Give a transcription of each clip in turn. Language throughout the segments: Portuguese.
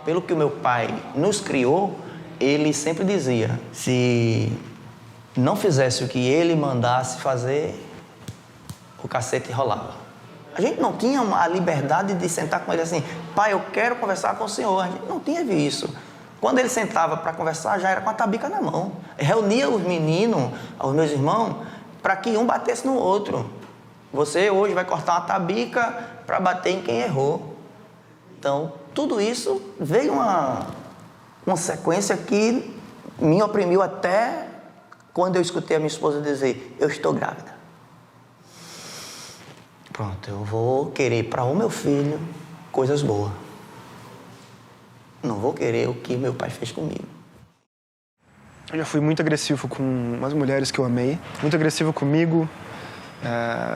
Pelo que o meu pai nos criou, ele sempre dizia, se não fizesse o que ele mandasse fazer, o cacete rolava. A gente não tinha a liberdade de sentar com ele assim, pai, eu quero conversar com o senhor. A gente não teve isso. Quando ele sentava para conversar, já era com a tabica na mão. Reunia os meninos, os meus irmãos, para que um batesse no outro. Você hoje vai cortar uma tabica para bater em quem errou. Então, tudo isso veio uma sequência que me oprimiu até quando eu escutei a minha esposa dizer, eu estou grávida. Pronto, eu vou querer para o meu filho coisas boas. Não vou querer o que meu pai fez comigo. Eu já fui muito agressivo com as mulheres que eu amei, muito agressivo comigo,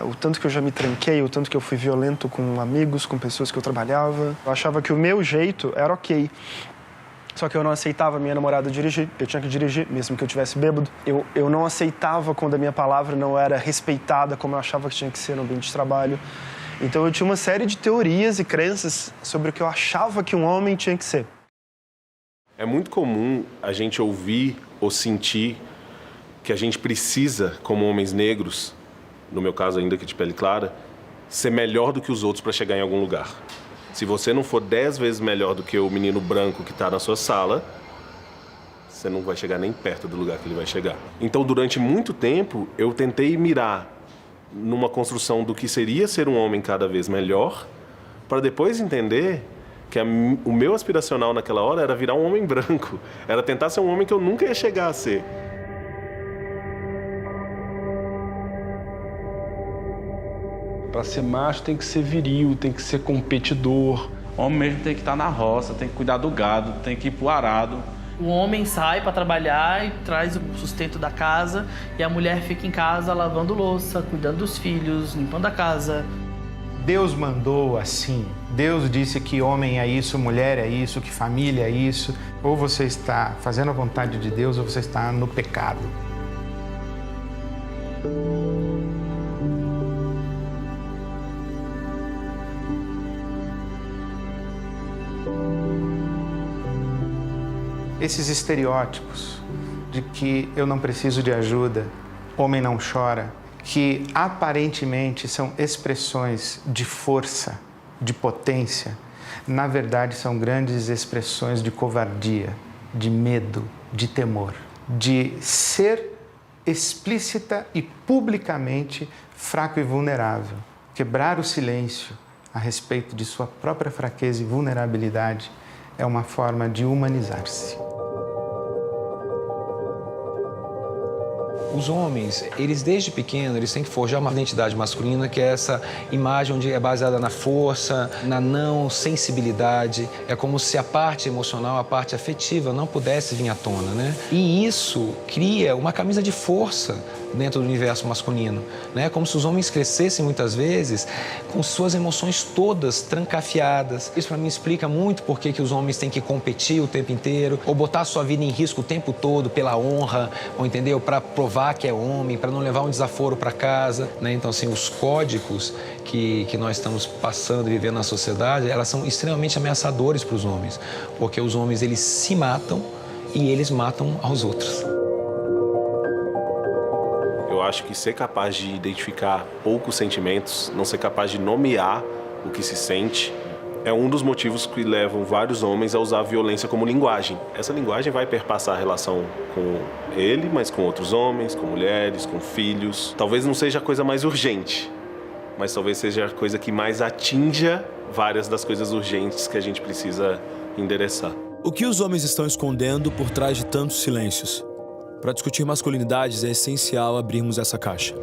o tanto que eu já me tranquei, o tanto que eu fui violento com amigos, com pessoas que eu trabalhava. Eu achava que o meu jeito era ok. Só que eu não aceitava a minha namorada dirigir, eu tinha que dirigir, mesmo que eu tivesse bêbado. Eu não aceitava quando a minha palavra não era respeitada como eu achava que tinha que ser no ambiente de trabalho. Então eu tinha uma série de teorias e crenças sobre o que eu achava que um homem tinha que ser. É muito comum a gente ouvir ou sentir que a gente precisa, como homens negros, no meu caso ainda que de pele clara, ser melhor do que os outros para chegar em algum lugar. Se você não for 10 vezes melhor do que o menino branco que está na sua sala, você não vai chegar nem perto do lugar que ele vai chegar. Então, durante muito tempo, eu tentei mirar numa construção do que seria ser um homem cada vez melhor, para depois entender que o meu aspiracional naquela hora era virar um homem branco, era tentar ser um homem que eu nunca ia chegar a ser. Para ser macho tem que ser viril, tem que ser competidor. O homem mesmo tem que estar na roça, tem que cuidar do gado, tem que ir pro arado. O homem sai para trabalhar e traz o sustento da casa e a mulher fica em casa lavando louça, cuidando dos filhos, limpando a casa. Deus mandou assim. Deus disse que homem é isso, mulher é isso, que família é isso. Ou você está fazendo a vontade de Deus ou você está no pecado. Esses estereótipos de que eu não preciso de ajuda, homem não chora, que aparentemente são expressões de força, de potência, na verdade são grandes expressões de covardia, de medo, de temor, de ser explícita e publicamente fraco e vulnerável. Quebrar o silêncio a respeito de sua própria fraqueza e vulnerabilidade é uma forma de humanizar-se. Os homens, eles desde pequeno, eles têm que forjar uma identidade masculina, que é essa imagem onde é baseada na força, na não sensibilidade. É como se a parte emocional, a parte afetiva não pudesse vir à tona, né? E isso cria uma camisa de força dentro do universo masculino, né? Como se os homens crescessem muitas vezes com suas emoções todas trancafiadas. Isso para mim explica muito por que os homens têm que competir o tempo inteiro, ou botar a sua vida em risco o tempo todo pela honra, ou entendeu? Para provar que é homem, para não levar um desaforo para casa, né? Então, assim, os códigos que nós estamos passando e vivendo na sociedade, elas são extremamente ameaçadores para os homens, porque os homens, eles se matam e eles matam aos outros. Eu acho que ser capaz de identificar poucos sentimentos, não ser capaz de nomear o que se sente, é um dos motivos que levam vários homens a usar a violência como linguagem. Essa linguagem vai perpassar a relação com ele, mas com outros homens, com mulheres, com filhos. Talvez não seja a coisa mais urgente, mas talvez seja a coisa que mais atinja várias das coisas urgentes que a gente precisa endereçar. O que os homens estão escondendo por trás de tantos silêncios? Para discutir masculinidades é essencial abrirmos essa caixa.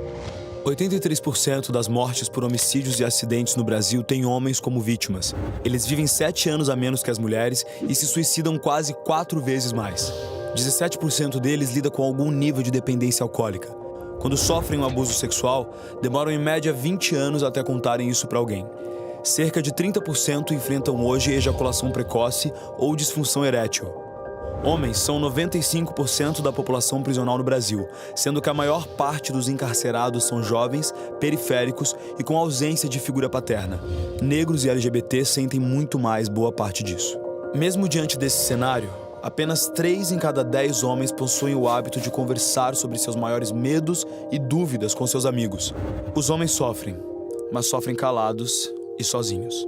83% das mortes por homicídios e acidentes no Brasil têm homens como vítimas. Eles vivem 7 anos a menos que as mulheres e se suicidam quase 4 vezes mais. 17% deles lida com algum nível de dependência alcoólica. Quando sofrem um abuso sexual, demoram em média 20 anos até contarem isso para alguém. Cerca de 30% enfrentam hoje ejaculação precoce ou disfunção erétil. Homens são 95% da população prisional no Brasil, sendo que a maior parte dos encarcerados são jovens, periféricos e com ausência de figura paterna. Negros e LGBT sentem muito mais boa parte disso. Mesmo diante desse cenário, apenas 3 em cada 10 homens possuem o hábito de conversar sobre seus maiores medos e dúvidas com seus amigos. Os homens sofrem, mas sofrem calados e sozinhos.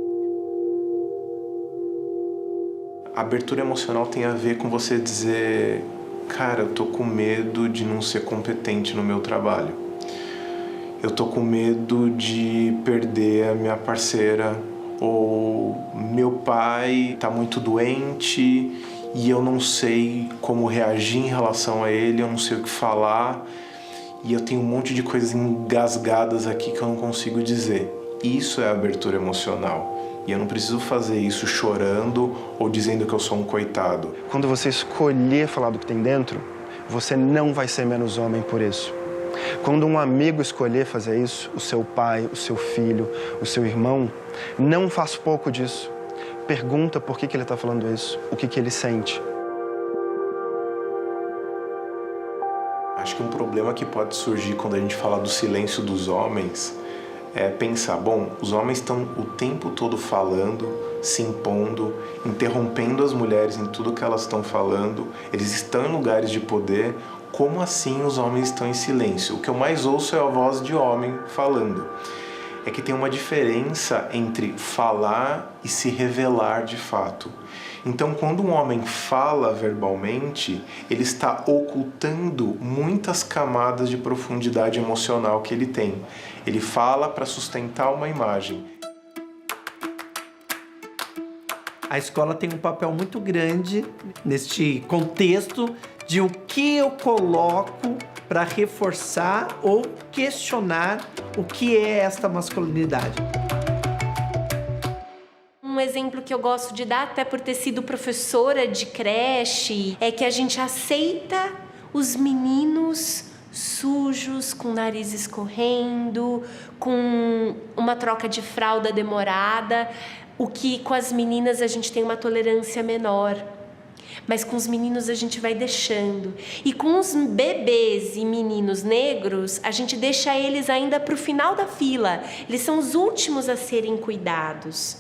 A abertura emocional tem a ver com você dizer: cara, eu tô com medo de não ser competente no meu trabalho. Eu tô com medo de perder a minha parceira, ou meu pai tá muito doente e eu não sei como reagir em relação a ele, eu não sei o que falar e eu tenho um monte de coisas engasgadas aqui que eu não consigo dizer. Isso é abertura emocional. E eu não preciso fazer isso chorando ou dizendo que eu sou um coitado. Quando você escolher falar do que tem dentro, você não vai ser menos homem por isso. Quando um amigo escolher fazer isso, o seu pai, o seu filho, o seu irmão, não faz pouco disso. Pergunta por que ele está falando isso, o que ele sente. Acho que um problema que pode surgir quando a gente fala do silêncio dos homens é pensar, bom, os homens estão o tempo todo falando, se impondo, interrompendo as mulheres em tudo que elas estão falando, eles estão em lugares de poder, como assim os homens estão em silêncio? O que eu mais ouço é a voz de homem falando. É que tem uma diferença entre falar e se revelar de fato. Então, quando um homem fala verbalmente, ele está ocultando muitas camadas de profundidade emocional que ele tem. Ele fala para sustentar uma imagem. A escola tem um papel muito grande neste contexto de o que eu coloco para reforçar ou questionar o que é esta masculinidade. Um exemplo que eu gosto de dar, até por ter sido professora de creche, é que a gente aceita os meninos sujos, com o nariz escorrendo, com uma troca de fralda demorada, o que com as meninas a gente tem uma tolerância menor. Mas com os meninos a gente vai deixando. E com os bebês e meninos negros, a gente deixa eles ainda para o final da fila. Eles são os últimos a serem cuidados.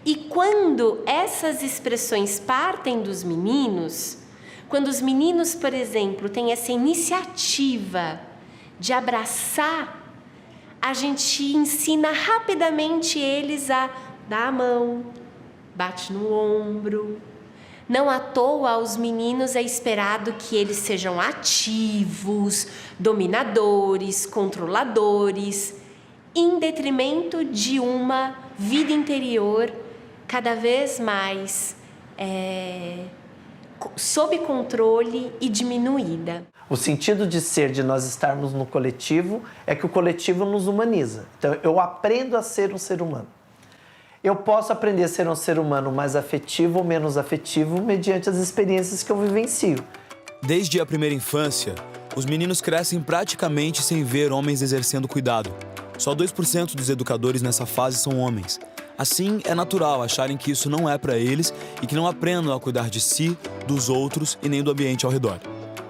E quando essas expressões partem dos meninos, quando os meninos, por exemplo, têm essa iniciativa de abraçar, a gente ensina rapidamente eles a dar a mão, bate no ombro. Não à toa aos meninos é esperado que eles sejam ativos, dominadores, controladores, em detrimento de uma vida interior cada vez mais sob controle e diminuída. O sentido de ser, de nós estarmos no coletivo, é que o coletivo nos humaniza. Então, eu aprendo a ser um ser humano. Eu posso aprender a ser um ser humano mais afetivo ou menos afetivo mediante as experiências que eu vivencio. Desde a primeira infância, os meninos crescem praticamente sem ver homens exercendo cuidado. Só 2% dos educadores nessa fase são homens. Assim, é natural acharem que isso não é para eles e que não aprendam a cuidar de si, dos outros e nem do ambiente ao redor.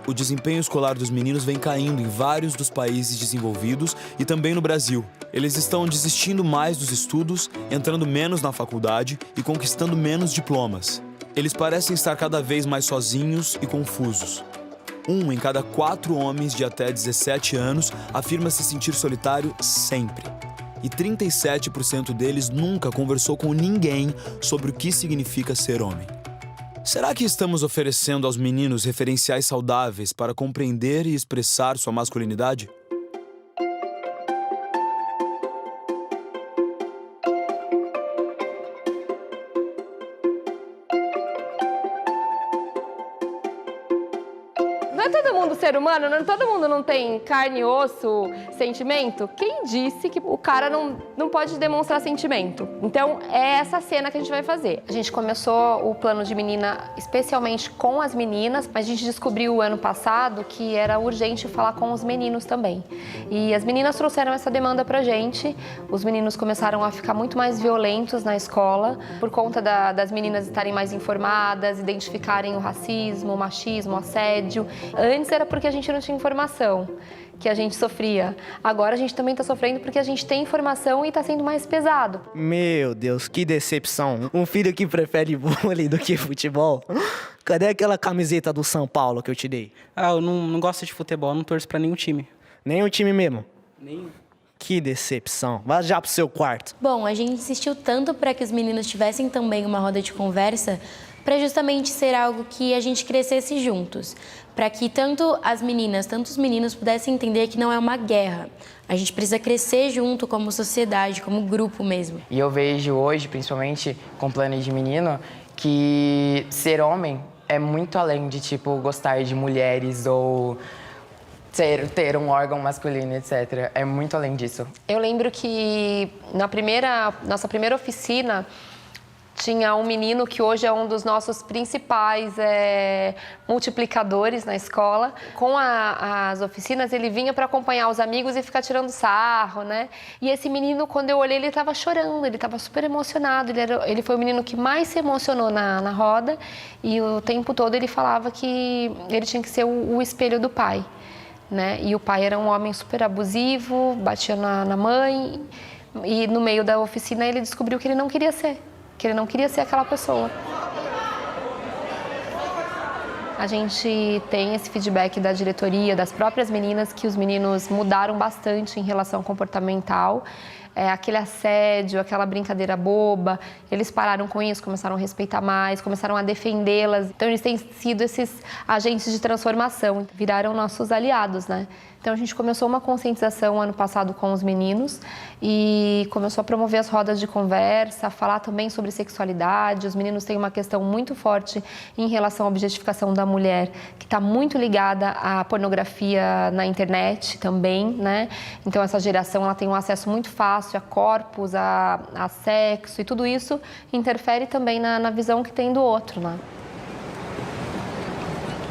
O desempenho escolar dos meninos vem caindo em vários dos países desenvolvidos e também no Brasil. Eles estão desistindo mais dos estudos, entrando menos na faculdade e conquistando menos diplomas. Eles parecem estar cada vez mais sozinhos e confusos. 1 em cada 4 homens de até 17 anos afirma se sentir solitário sempre. E 37% deles nunca conversou com ninguém sobre o que significa ser homem. Será que estamos oferecendo aos meninos referenciais saudáveis para compreender e expressar sua masculinidade? Não é todo mundo ser humano? Todo mundo não tem carne, osso, sentimento? Quem disse que o cara não pode demonstrar sentimento? Então, é essa cena que a gente vai fazer. A gente começou o plano de menina especialmente com as meninas, mas a gente descobriu ano passado que era urgente falar com os meninos também. E as meninas trouxeram essa demanda pra gente. Os meninos começaram a ficar muito mais violentos na escola, por conta das meninas estarem mais informadas, identificarem o racismo, o machismo, o assédio. Antes era porque a gente não tinha informação. que a gente sofria. Agora a gente também está sofrendo porque a gente tem informação e está sendo mais pesado. Meu Deus, que decepção. Um filho que prefere vôlei do que futebol. Cadê aquela camiseta do São Paulo que eu te dei? Eu não gosto de futebol, não torço pra nenhum time. Nenhum time mesmo? Nenhum. Que decepção. Vá já pro seu quarto. Bom, a gente insistiu tanto para que os meninos tivessem também uma roda de conversa para justamente ser algo que a gente crescesse juntos. Para que tanto as meninas, tanto os meninos pudessem entender que não é uma guerra. A gente precisa crescer junto como sociedade, como grupo mesmo. E eu vejo hoje, principalmente com Planos de Menino, que ser homem é muito além de, tipo, gostar de mulheres ou ter um órgão masculino, etc. É muito além disso. Eu lembro que nossa primeira oficina tinha um menino que hoje é um dos nossos principais multiplicadores na escola. Com as oficinas, ele vinha para acompanhar os amigos e ficar tirando sarro, né? E esse menino, quando eu olhei, ele estava chorando, ele estava super emocionado. Ele foi o menino que mais se emocionou na roda e o tempo todo ele falava que ele tinha que ser o espelho do pai, né? E o pai era um homem super abusivo, batia na mãe e no meio da oficina ele descobriu que ele não queria ser. Que ele não queria ser aquela pessoa. A gente tem esse feedback da diretoria, das próprias meninas, que os meninos mudaram bastante em relação comportamental. Aquele assédio, aquela brincadeira boba, eles pararam com isso, começaram a respeitar mais, começaram a defendê-las. Então, eles têm sido esses agentes de transformação, viraram nossos aliados, né? Então, a gente começou uma conscientização ano passado com os meninos e começou a promover as rodas de conversa, a falar também sobre sexualidade. Os meninos têm uma questão muito forte em relação à objetificação da mulher, que está muito ligada à pornografia na internet também, né? Então, essa geração ela tem um acesso muito fácil a corpos, a sexo, e tudo isso interfere também na visão que tem do outro, né?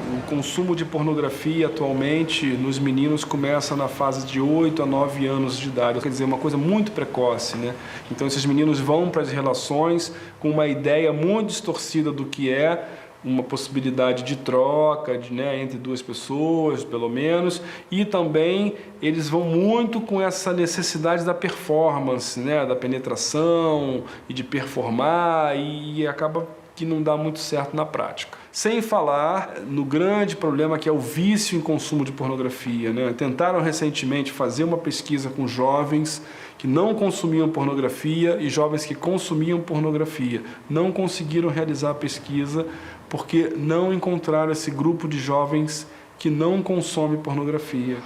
O consumo de pornografia atualmente nos meninos começa na fase de 8 a 9 anos de idade, quer dizer, uma coisa muito precoce, né? Então esses meninos vão para as relações com uma ideia muito distorcida do que é uma possibilidade de troca, entre duas pessoas, pelo menos, e também eles vão muito com essa necessidade da performance, né? Da penetração e de performar, e acaba que não dá muito certo na prática. Sem falar no grande problema que é o vício em consumo de pornografia, né? Tentaram recentemente fazer uma pesquisa com jovens que não consumiam pornografia e jovens que consumiam pornografia. Não conseguiram realizar a pesquisa porque não encontraram esse grupo de jovens que não consome pornografia.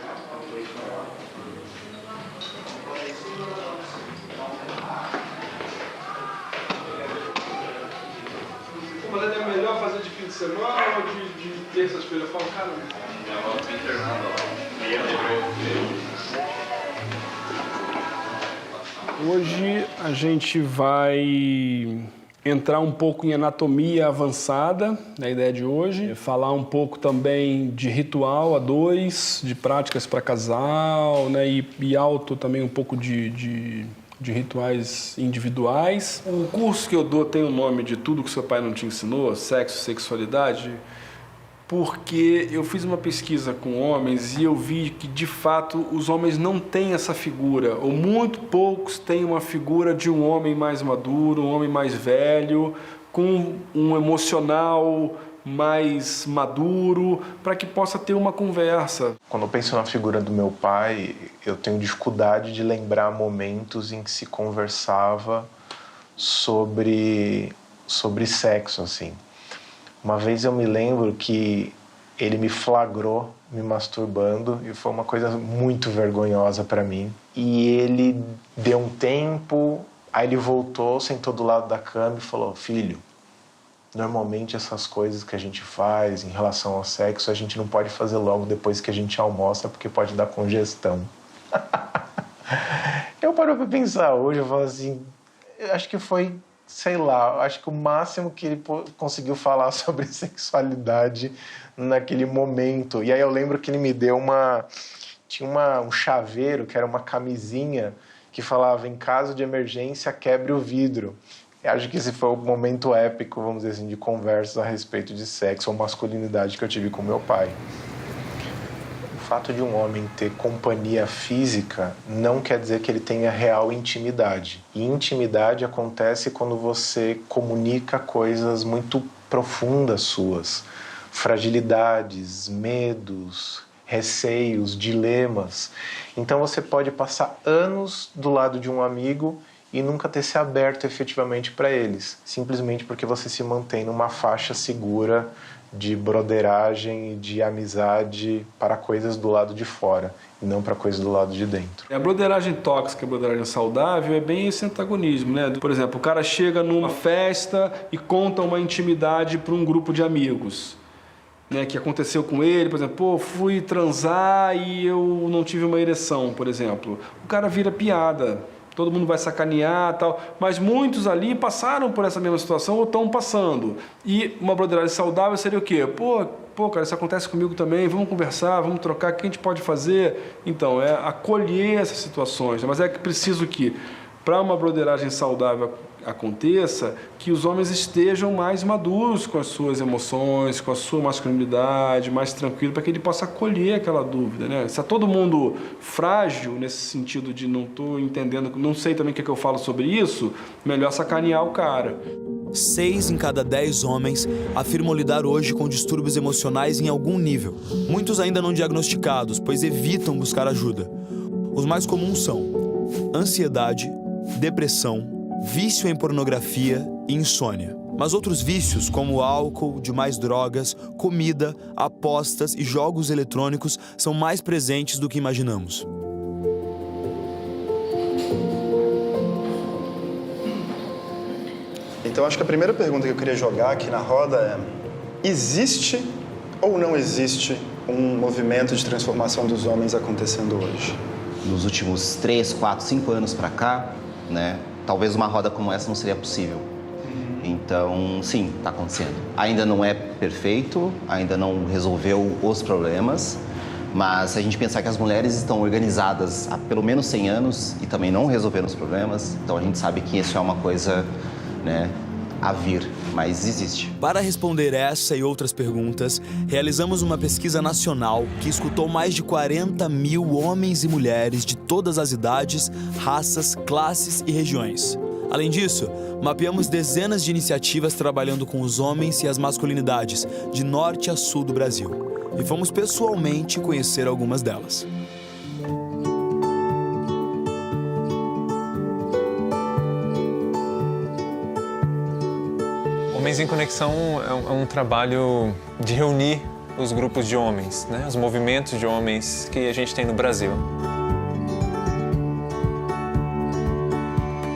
Mas é melhor fazer de fim de semana ou de terça-feira? Eu falo, cara, hoje a gente vai entrar um pouco em anatomia avançada, na ideia de hoje, falar um pouco também de ritual a dois, de práticas para casal, né? E alto também um pouco de rituais individuais. O curso que eu dou tem o nome de Tudo que Seu Pai Não Te Ensinou, Sexo e Sexualidade, porque eu fiz uma pesquisa com homens e eu vi que, de fato, os homens não têm essa figura, ou muito poucos têm uma figura de um homem mais maduro, um homem mais velho, com um emocional mais maduro, para que possa ter uma conversa. Quando eu penso na figura do meu pai, eu tenho dificuldade de lembrar momentos em que se conversava sobre sexo, assim. Uma vez eu me lembro que ele me flagrou me masturbando e foi uma coisa muito vergonhosa para mim. E ele deu um tempo, aí ele voltou, sentou do lado da cama e falou: filho, normalmente essas coisas que a gente faz em relação ao sexo, a gente não pode fazer logo depois que a gente almoça, porque pode dar congestão. Eu paro pra pensar hoje, eu falo assim, eu acho que foi, sei lá, acho que o máximo que ele conseguiu falar sobre sexualidade naquele momento. E aí eu lembro que ele me deu um chaveiro, que era uma camisinha, que falava: em caso de emergência, quebre o vidro. Eu acho que esse foi o momento épico, vamos dizer assim, de conversas a respeito de sexo ou masculinidade que eu tive com meu pai. fato de um homem ter companhia física não quer dizer que ele tenha real intimidade. E intimidade acontece quando você comunica coisas muito profundas suas, fragilidades, medos, receios, dilemas. Então você pode passar anos do lado de um amigo e nunca ter se aberto efetivamente para eles, simplesmente porque você se mantém numa faixa segura de broderagem e de amizade para coisas do lado de fora e não para coisas do lado de dentro. A broderagem tóxica e a broderagem saudável é bem esse antagonismo, né? Por exemplo, o cara chega numa festa e conta uma intimidade para um grupo de amigos, né, que aconteceu com ele, por exemplo, pô, fui transar e eu não tive uma ereção, por exemplo. O cara vira piada. Todo mundo vai sacanear e tal, mas muitos ali passaram por essa mesma situação ou estão passando. E uma broderagem saudável seria o quê? Pô, cara, isso acontece comigo também, vamos conversar, vamos trocar, o que a gente pode fazer? Então, é acolher essas situações, né? Mas é que preciso que, para uma broderagem saudável aconteça, que os homens estejam mais maduros com as suas emoções, com a sua masculinidade, mais tranquilo, para que ele possa acolher aquela dúvida, né? Se é todo mundo frágil nesse sentido de não estou entendendo, não sei também o que eu falo sobre isso, melhor sacanear o cara. 6 em cada 10 homens afirmam lidar hoje com distúrbios emocionais em algum nível. Muitos ainda não diagnosticados, pois evitam buscar ajuda. Os mais comuns são ansiedade, depressão, vício em pornografia e insônia. Mas outros vícios, como álcool, demais drogas, comida, apostas e jogos eletrônicos, são mais presentes do que imaginamos. Então, acho que a primeira pergunta que eu queria jogar aqui na roda é: existe ou não existe um movimento de transformação dos homens acontecendo hoje? Nos últimos 3, 4, 5 anos para cá, né? Talvez uma roda como essa não seria possível. Então, sim, está acontecendo. Ainda não é perfeito, ainda não resolveu os problemas, mas se a gente pensar que as mulheres estão organizadas há pelo menos 100 anos e também não resolveram os problemas, então a gente sabe que isso é uma coisa, né, a vir, mas existe. Para responder essa e outras perguntas, realizamos uma pesquisa nacional que escutou mais de 40 mil homens e mulheres de todas as idades, raças, classes e regiões. Além disso, mapeamos dezenas de iniciativas trabalhando com os homens e as masculinidades, de norte a sul do Brasil. E fomos pessoalmente conhecer algumas delas. Homens em Conexão é um trabalho de reunir os grupos de homens, né? Os movimentos de homens que a gente tem no Brasil.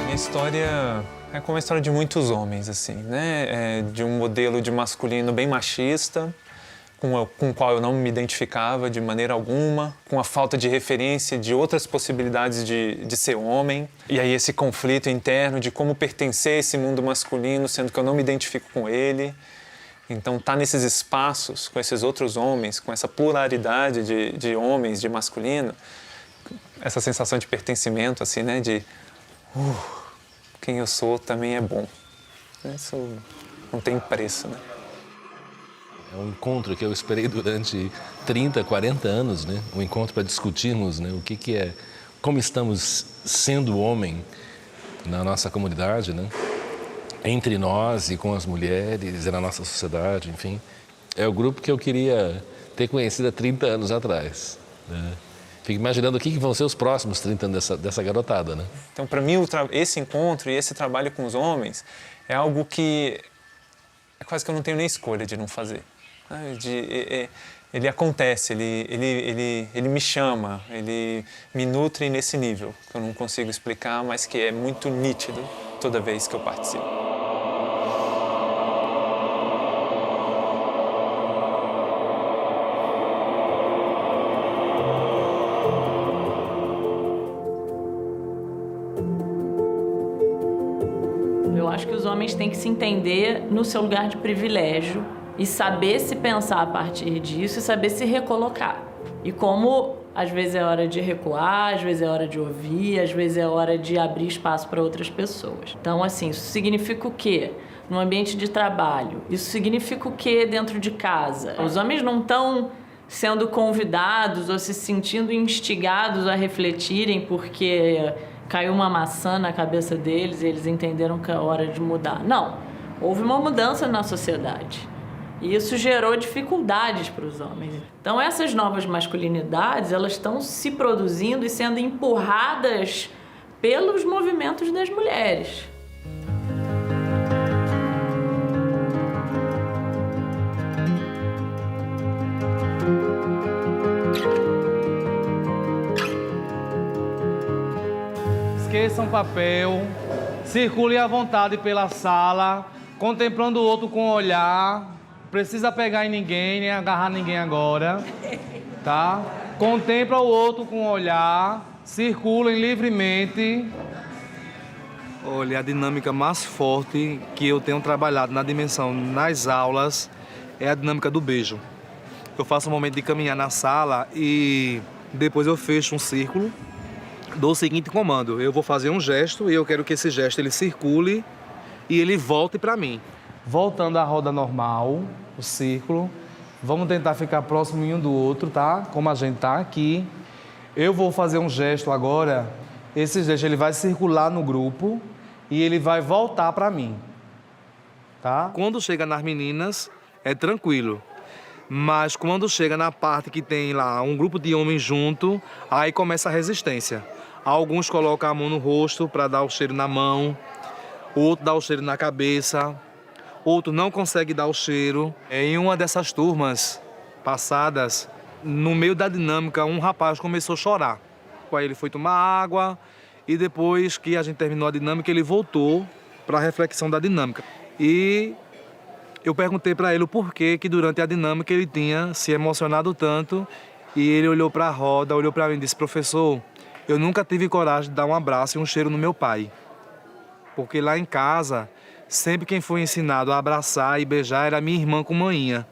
Minha história é como a história de muitos homens, assim, né? De um modelo de masculino bem machista, com o qual eu não me identificava de maneira alguma, com a falta de referência de outras possibilidades de ser homem. E aí esse conflito interno de como pertencer a esse mundo masculino, sendo que eu não me identifico com ele. Então, tá nesses espaços, com esses outros homens, com essa pluralidade de homens, de masculino, essa sensação de pertencimento, assim, né? De quem eu sou também é bom. Isso não tem preço, né? É um encontro que eu esperei durante 30, 40 anos, né? Um encontro para discutirmos, né? O que é, como estamos sendo homem na nossa comunidade, né? Entre nós e com as mulheres e na nossa sociedade, enfim. É o grupo que eu queria ter conhecido há 30 anos atrás, né? Fico imaginando o que vão ser os próximos 30 anos dessa garotada, né? Então, para mim, esse encontro e esse trabalho com os homens é algo que é quase que eu não tenho nem escolha de não fazer. Ele acontece, ele me chama, ele me nutre nesse nível, que eu não consigo explicar, mas que é muito nítido toda vez que eu participo. Eu acho que os homens têm que se entender no seu lugar de privilégio e saber se pensar a partir disso e saber se recolocar. E como às vezes é hora de recuar, às vezes é hora de ouvir, às vezes é hora de abrir espaço para outras pessoas. Então, assim, isso significa o quê? No ambiente de trabalho. Isso significa o quê dentro de casa? Os homens não estão sendo convidados ou se sentindo instigados a refletirem porque caiu uma maçã na cabeça deles e eles entenderam que é hora de mudar. Não, houve uma mudança na sociedade. E isso gerou dificuldades para os homens. Então, essas novas masculinidades, elas estão se produzindo e sendo empurradas pelos movimentos das mulheres. Esqueçam papel, circulem à vontade pela sala, contemplando o outro com o olhar. Precisa pegar em ninguém, nem agarrar ninguém agora, tá? Contempla o outro com o olhar, circulem livremente. Olha, a dinâmica mais forte que eu tenho trabalhado na dimensão nas aulas é a dinâmica do beijo. Eu faço um momento de caminhar na sala e depois eu fecho um círculo, dou o seguinte comando: eu vou fazer um gesto e eu quero que esse gesto ele circule e ele volte para mim. Voltando à roda normal, o círculo, vamos tentar ficar próximo um do outro, tá? Como a gente tá aqui. Eu vou fazer um gesto agora, esse gesto ele vai circular no grupo e ele vai voltar para mim, tá? Quando chega nas meninas, é tranquilo. Mas quando chega na parte que tem lá um grupo de homens junto, aí começa a resistência. Alguns colocam a mão no rosto para dar o cheiro na mão, outro dá o cheiro na cabeça, outro não consegue dar o cheiro. Em uma dessas turmas passadas, no meio da dinâmica, um rapaz começou a chorar. Aí ele foi tomar água e depois que a gente terminou a dinâmica, ele voltou para a reflexão da dinâmica. E eu perguntei para ele o porquê que durante a dinâmica ele tinha se emocionado tanto e ele olhou para a roda, olhou para mim e disse: professor, eu nunca tive coragem de dar um abraço e um cheiro no meu pai. Porque lá em casa, sempre quem foi ensinado a abraçar e beijar era minha irmã com manhinha.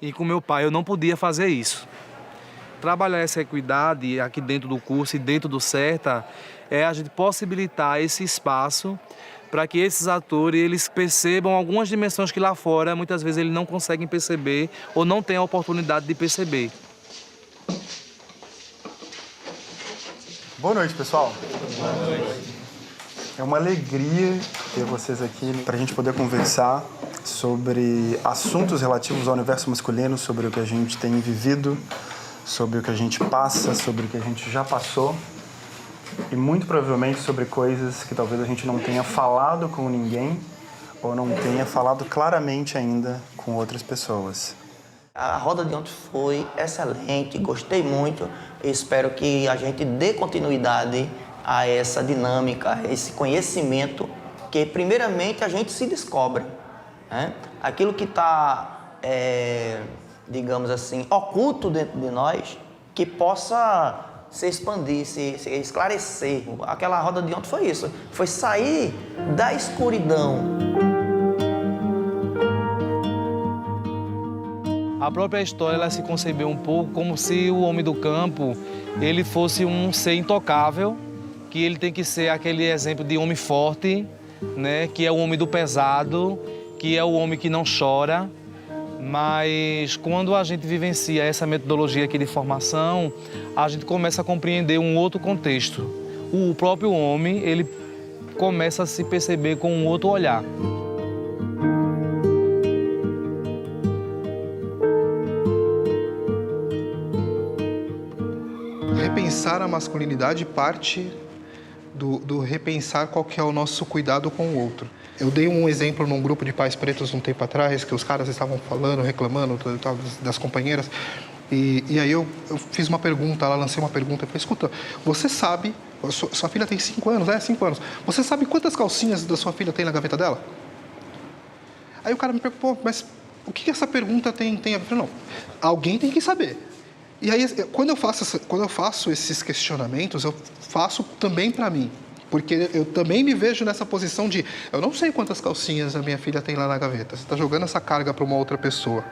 E com meu pai eu não podia fazer isso. Trabalhar essa equidade aqui dentro do curso e dentro do CERTA é a gente possibilitar esse espaço para que esses atores eles percebam algumas dimensões que lá fora muitas vezes eles não conseguem perceber ou não têm a oportunidade de perceber. Boa noite, pessoal. Boa noite. É uma alegria ter vocês aqui para a gente poder conversar sobre assuntos relativos ao universo masculino, sobre o que a gente tem vivido, sobre o que a gente passa, sobre o que a gente já passou e muito provavelmente sobre coisas que talvez a gente não tenha falado com ninguém ou não tenha falado claramente ainda com outras pessoas. A roda de ontem foi excelente, gostei muito. Espero que a gente dê continuidade a essa dinâmica, a esse conhecimento, que primeiramente a gente se descobre, né? Aquilo que está, digamos assim, oculto dentro de nós, que possa se expandir, se esclarecer. Aquela roda de ontem foi isso, foi sair da escuridão. A própria história ela se concebeu um pouco como se o homem do campo ele fosse um ser intocável, que ele tem que ser aquele exemplo de homem forte, né? Que é o homem do pesado, que é o homem que não chora. Mas quando a gente vivencia essa metodologia aqui de formação, a gente começa a compreender um outro contexto. O próprio homem ele começa a se perceber com um outro olhar. Repensar a masculinidade parte do repensar qual que é o nosso cuidado com o outro. Eu dei um exemplo num grupo de pais pretos um tempo atrás, que os caras estavam falando, reclamando das companheiras, e aí eu fiz uma pergunta, lancei uma pergunta, eu falei: escuta, você sabe, sua filha tem 5 anos, 5 anos, você sabe quantas calcinhas da sua filha tem na gaveta dela? Aí o cara me perguntou: mas o que essa pergunta tem a ver? Eu falei: não, alguém tem que saber. E aí, quando eu faço esses questionamentos, eu faço também para mim. Porque eu também me vejo nessa posição de: eu não sei quantas calcinhas a minha filha tem lá na gaveta. Você está jogando essa carga para uma outra pessoa.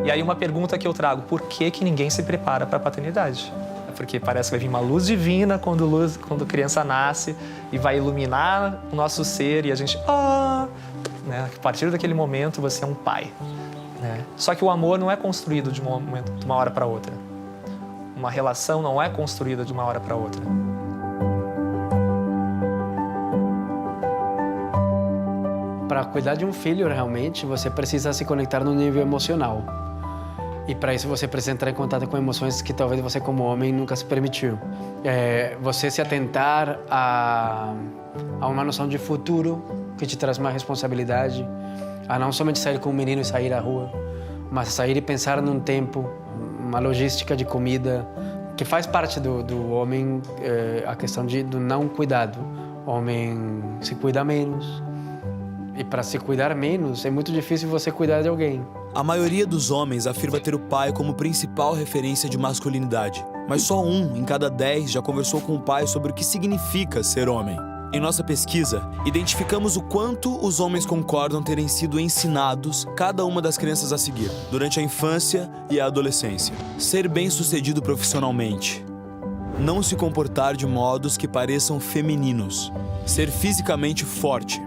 E aí uma pergunta que eu trago: por que ninguém se prepara para a paternidade? Porque parece que vai vir uma luz divina quando a criança nasce e vai iluminar o nosso ser e a gente... né? A partir daquele momento você é um pai. Né? Só que o amor não é construído de uma hora para outra. Uma relação não é construída de uma hora para outra. Para cuidar de um filho, realmente, você precisa se conectar no nível emocional. E para isso você precisa entrar em contato com emoções que talvez você, como homem, nunca se permitiu. Você se atentar a uma noção de futuro que te traz uma responsabilidade, a não somente sair com o menino e sair à rua, mas sair e pensar num tempo, uma logística de comida, que faz parte do homem, a questão do não cuidado. O homem se cuida menos. E para se cuidar menos, é muito difícil você cuidar de alguém. A maioria dos homens afirma ter o pai como principal referência de masculinidade. Mas só 1 em cada 10 já conversou com o pai sobre o que significa ser homem. Em nossa pesquisa, identificamos o quanto os homens concordam terem sido ensinados cada uma das crenças a seguir, durante a infância e a adolescência. Ser bem-sucedido profissionalmente. Não se comportar de modos que pareçam femininos. Ser fisicamente forte.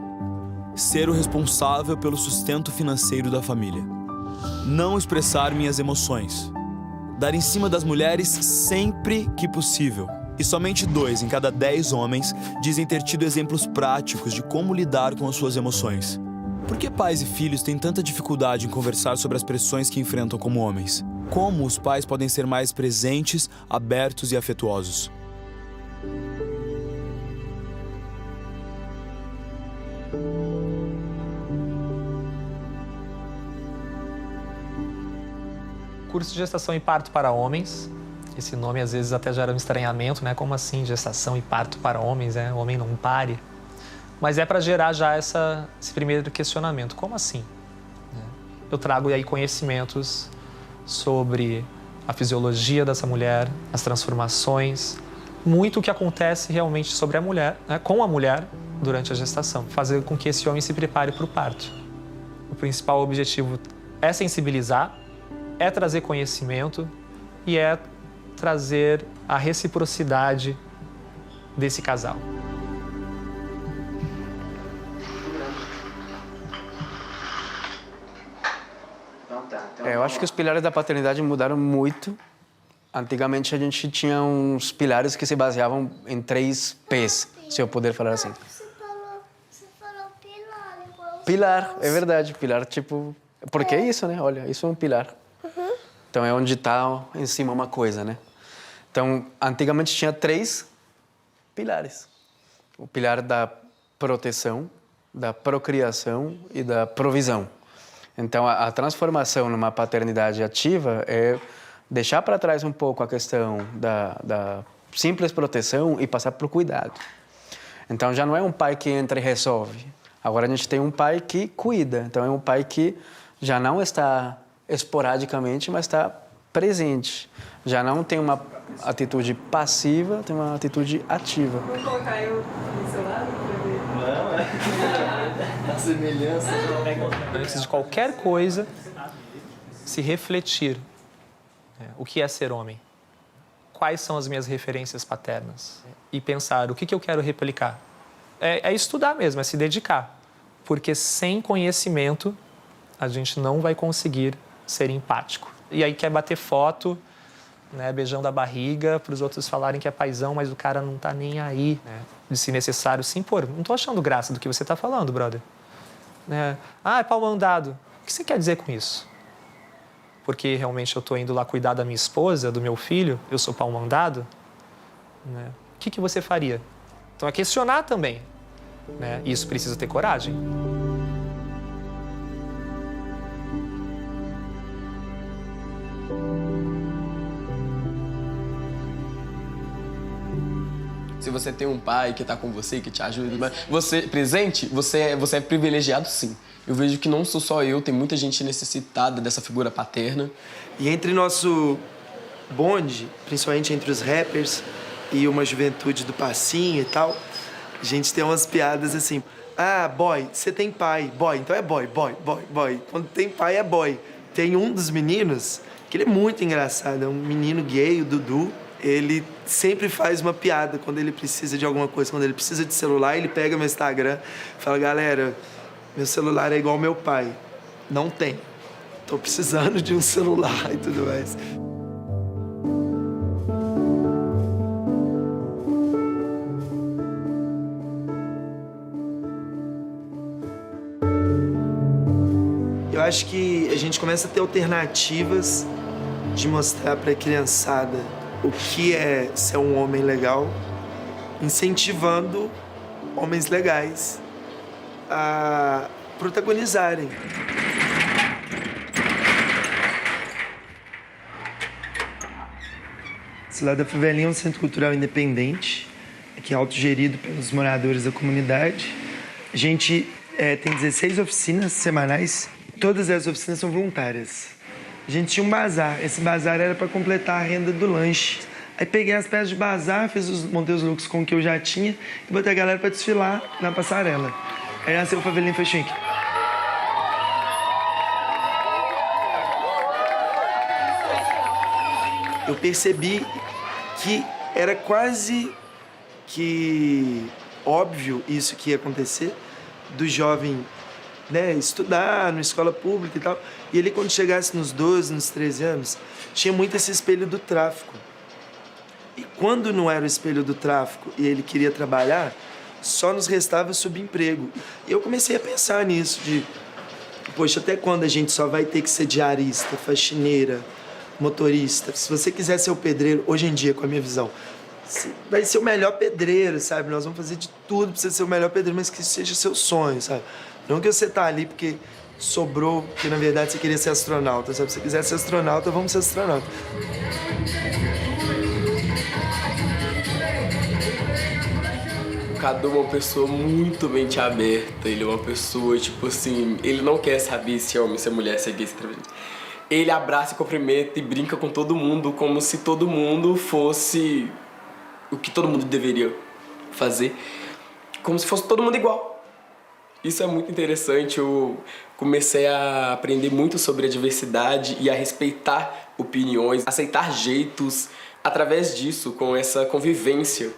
Ser o responsável pelo sustento financeiro da família. Não expressar minhas emoções. Dar em cima das mulheres sempre que possível. E somente 2 em cada 10 homens dizem ter tido exemplos práticos de como lidar com as suas emoções. Por que pais e filhos têm tanta dificuldade em conversar sobre as pressões que enfrentam como homens? Como os pais podem ser mais presentes, abertos e afetuosos? Curso de gestação e parto para homens. Esse nome às vezes até gera um estranhamento, né? Como assim gestação e parto para homens, né? O homem não pare. Mas é para gerar já esse primeiro questionamento. Como assim? Eu trago aí conhecimentos sobre a fisiologia dessa mulher, as transformações, muito o que acontece realmente sobre a mulher, né? Com a mulher durante a gestação. Fazer com que esse homem se prepare para o parto. O principal objetivo é sensibilizar, é trazer conhecimento e é trazer a reciprocidade desse casal. Eu acho que os pilares da paternidade mudaram muito. Antigamente a gente tinha uns pilares que se baseavam em 3 P's, se eu puder falar assim. Você falou pilar igual. Pilar, é verdade. Pilar, tipo... Porque é isso, né? Olha, isso é um pilar. Então é onde está em cima uma coisa, né? Então, antigamente tinha 3 pilares. O pilar da proteção, da procriação e da provisão. Então, a transformação numa paternidade ativa é deixar para trás um pouco a questão da simples proteção e passar para o cuidado. Então, já não é um pai que entra e resolve. Agora a gente tem um pai que cuida. Então, é um pai que já não está esporadicamente, mas está presente. Já não tem uma atitude passiva, tem uma atitude ativa. Vou colocar eu no seu lado para ver. Não, a semelhança. Antes de qualquer coisa, se refletir. O que é ser homem? Quais são as minhas referências paternas? E pensar, o que eu quero replicar? É estudar mesmo, é se dedicar. Porque sem conhecimento, a gente não vai conseguir ser empático. E aí quer bater foto, né, beijando a barriga, para os outros falarem que é paizão, mas o cara não tá nem aí, né? De se necessário se impor. Não tô achando graça do que você tá falando, brother. Né? É pau mandado. O que você quer dizer com isso? Porque realmente eu tô indo lá cuidar da minha esposa, do meu filho, eu sou pau mandado? Né? O que você faria? Então é questionar também. Né? E isso precisa ter coragem. Se você tem um pai que está com você, que te ajuda, você presente, você é privilegiado, sim. Eu vejo que não sou só eu, tem muita gente necessitada dessa figura paterna. E entre nosso bonde, principalmente entre os rappers e uma juventude do passinho e tal, a gente tem umas piadas assim: boy, você tem pai, boy, então é boy. Quando tem pai é boy. Tem um dos meninos que ele é muito engraçado, é um menino gay, o Dudu. ele sempre faz uma piada quando ele precisa de alguma coisa. Quando ele precisa de celular, ele pega meu Instagram e fala, galera, meu celular é igual ao meu pai. Não tem. Tô precisando de um celular e tudo mais. Eu acho que a gente começa a ter alternativas de mostrar para a criançada o que é ser um homem legal, incentivando homens legais a protagonizarem. Esse lado da Favelinha é um centro cultural independente, que é autogerido pelos moradores da comunidade. A gente tem 16 oficinas semanais, todas as oficinas são voluntárias. A gente tinha um bazar, esse bazar era para completar a renda do lanche. Aí peguei as peças de bazar, montei os looks com o que eu já tinha e botei a galera para desfilar na passarela. Aí nasceu o Favelinha Fashion Week. Eu percebi que era quase que óbvio isso que ia acontecer, do jovem, né, estudar numa escola pública e tal. E ele, quando chegasse nos 12, nos 13 anos, tinha muito esse espelho do tráfico. E quando não era o espelho do tráfico e ele queria trabalhar, só nos restava subemprego. E eu comecei a pensar nisso, de, poxa, até quando a gente só vai ter que ser diarista, faxineira, motorista? Se você quiser ser o pedreiro, hoje em dia, com a minha visão, vai ser o melhor pedreiro, sabe? Nós vamos fazer de tudo pra você ser o melhor pedreiro, mas que seja seu sonho, sabe? Não que você tá ali porque sobrou, porque na verdade você queria ser astronauta, sabe? Se você quiser ser astronauta, vamos ser astronauta. O Cadu é uma pessoa muito mente aberta, ele é uma pessoa, tipo assim, ele não quer saber se é homem, se é mulher, se é gay, se é travesti. Ele abraça e cumprimenta e brinca com todo mundo como se todo mundo fosse o que todo mundo deveria fazer, como se fosse todo mundo igual. Isso é muito interessante, eu comecei a aprender muito sobre a diversidade e a respeitar opiniões, aceitar jeitos através disso, com essa convivência.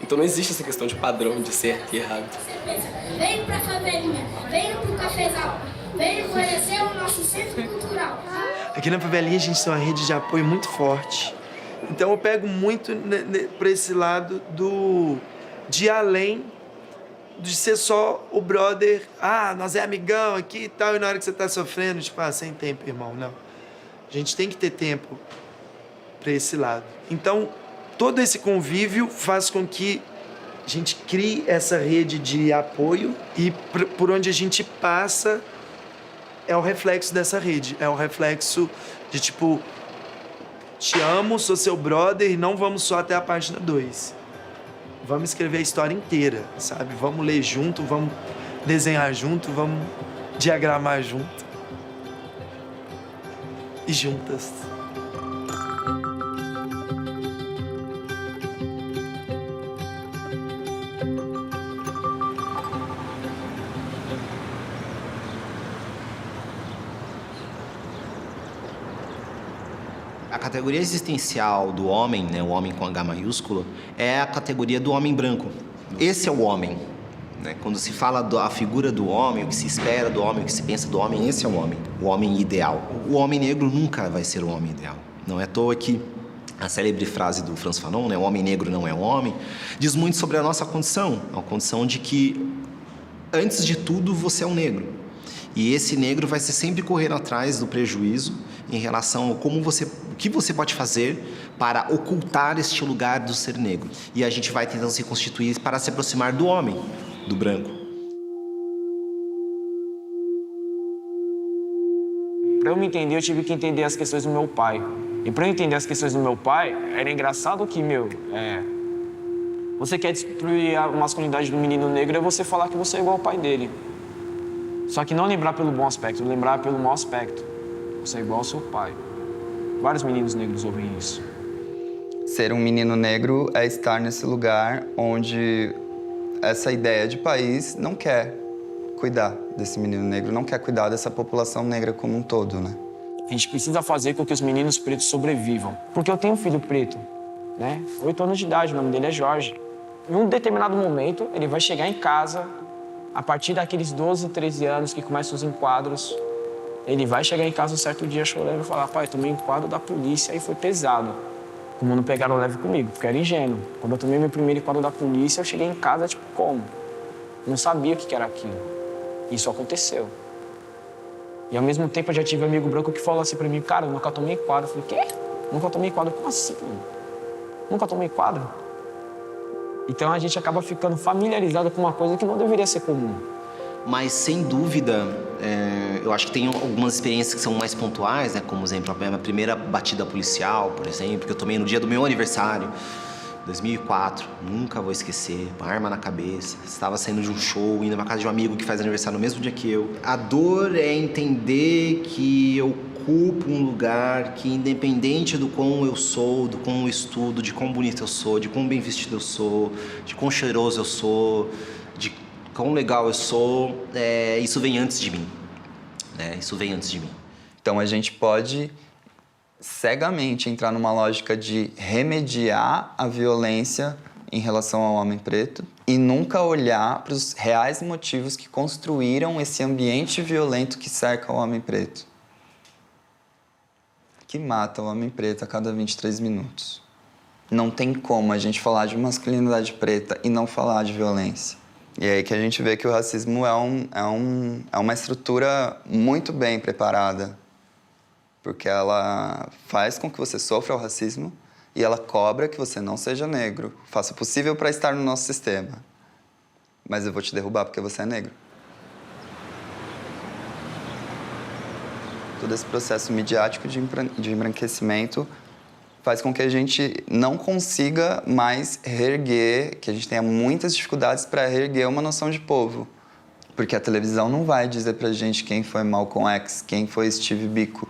Então não existe essa questão de padrão, de certo e errado. Venho pra Favelinha, venho pro Cafezal, venho conhecer o nosso centro cultural. Aqui na Favelinha a gente tem uma rede de apoio muito forte. Então eu pego muito para esse lado de ir além de ser só o brother, nós é amigão aqui e tal, e na hora que você tá sofrendo, tipo, sem tempo, irmão, não. A gente tem que ter tempo para esse lado. Então, todo esse convívio faz com que a gente crie essa rede de apoio e por onde a gente passa é o reflexo dessa rede, é o reflexo de, tipo, te amo, sou seu brother e não vamos só até a página 2. Vamos escrever a história inteira, sabe? Vamos ler junto, vamos desenhar junto, vamos diagramar junto. E juntas. A categoria existencial do homem, né, o homem com H maiúsculo, é a categoria do homem branco. Esse é o homem. Né? Quando se fala da figura do homem, o que se espera do homem, o que se pensa do homem, esse é o homem ideal. O homem negro nunca vai ser o homem ideal. Não é à toa que a célebre frase do Frantz Fanon, né, o homem negro não é um homem, diz muito sobre a nossa condição, a condição de que, antes de tudo, você é um negro. E esse negro vai ser sempre correndo atrás do prejuízo em relação a o que você pode fazer para ocultar este lugar do ser negro. E a gente vai tentando se constituir para se aproximar do homem, do branco. Para eu me entender, eu tive que entender as questões do meu pai. E para eu entender as questões do meu pai, era engraçado que, você quer destruir a masculinidade do menino negro é você falar que você é igual ao pai dele. Só que não lembrar pelo bom aspecto, lembrar pelo mau aspecto. Você é igual ao seu pai. Vários meninos negros ouvem isso. Ser um menino negro é estar nesse lugar onde essa ideia de país não quer cuidar desse menino negro, não quer cuidar dessa população negra como um todo, né? A gente precisa fazer com que os meninos pretos sobrevivam. Porque eu tenho um filho preto. né? 8 anos de idade, o nome dele é Jorge. Em um determinado momento, ele vai chegar em casa, a partir daqueles 12, 13 anos que começam os enquadros, ele vai chegar em casa um certo dia chorando e falar: pai, tomei enquadro da polícia e foi pesado. Como não pegaram leve comigo, porque eu era ingênuo. Quando eu tomei meu primeiro enquadro da polícia, eu cheguei em casa, tipo, como? Não sabia o que era aquilo. Isso aconteceu. E ao mesmo tempo eu já tive um amigo branco que falou assim pra mim: cara, eu nunca tomei enquadro. Eu falei: quê? Nunca tomei enquadro? Como assim, mano? Nunca tomei enquadro? Então a gente acaba ficando familiarizado com uma coisa que não deveria ser comum. Mas, sem dúvida, eu acho que tem algumas experiências que são mais pontuais, né? Como, exemplo, a minha primeira batida policial, por exemplo, que eu tomei no dia do meu aniversário, 2004. Nunca vou esquecer. Uma arma na cabeça. Estava saindo de um show, indo na casa de um amigo que faz aniversário no mesmo dia que eu. A dor é entender que eu ocupo um lugar que, independente do quão eu sou, do quão eu estudo, de quão bonito eu sou, de quão bem vestido eu sou, de quão cheiroso eu sou, de quão legal eu sou, isso vem antes de mim, né? Isso vem antes de mim. Então a gente pode cegamente entrar numa lógica de remediar a violência em relação ao homem preto e nunca olhar para os reais motivos que construíram esse ambiente violento que cerca o homem preto, que mata o homem preto a cada 23 minutos. Não tem como a gente falar de masculinidade preta e não falar de violência. E é aí que a gente vê que o racismo é uma estrutura muito bem preparada, porque ela faz com que você sofra o racismo e ela cobra que você não seja negro. Faça o possível para estar no nosso sistema, mas eu vou te derrubar porque você é negro. Todo esse processo midiático de embranquecimento faz com que a gente não consiga mais reerguer, que a gente tenha muitas dificuldades para reerguer uma noção de povo. Porque a televisão não vai dizer pra gente quem foi Malcolm X, quem foi Steve Biko.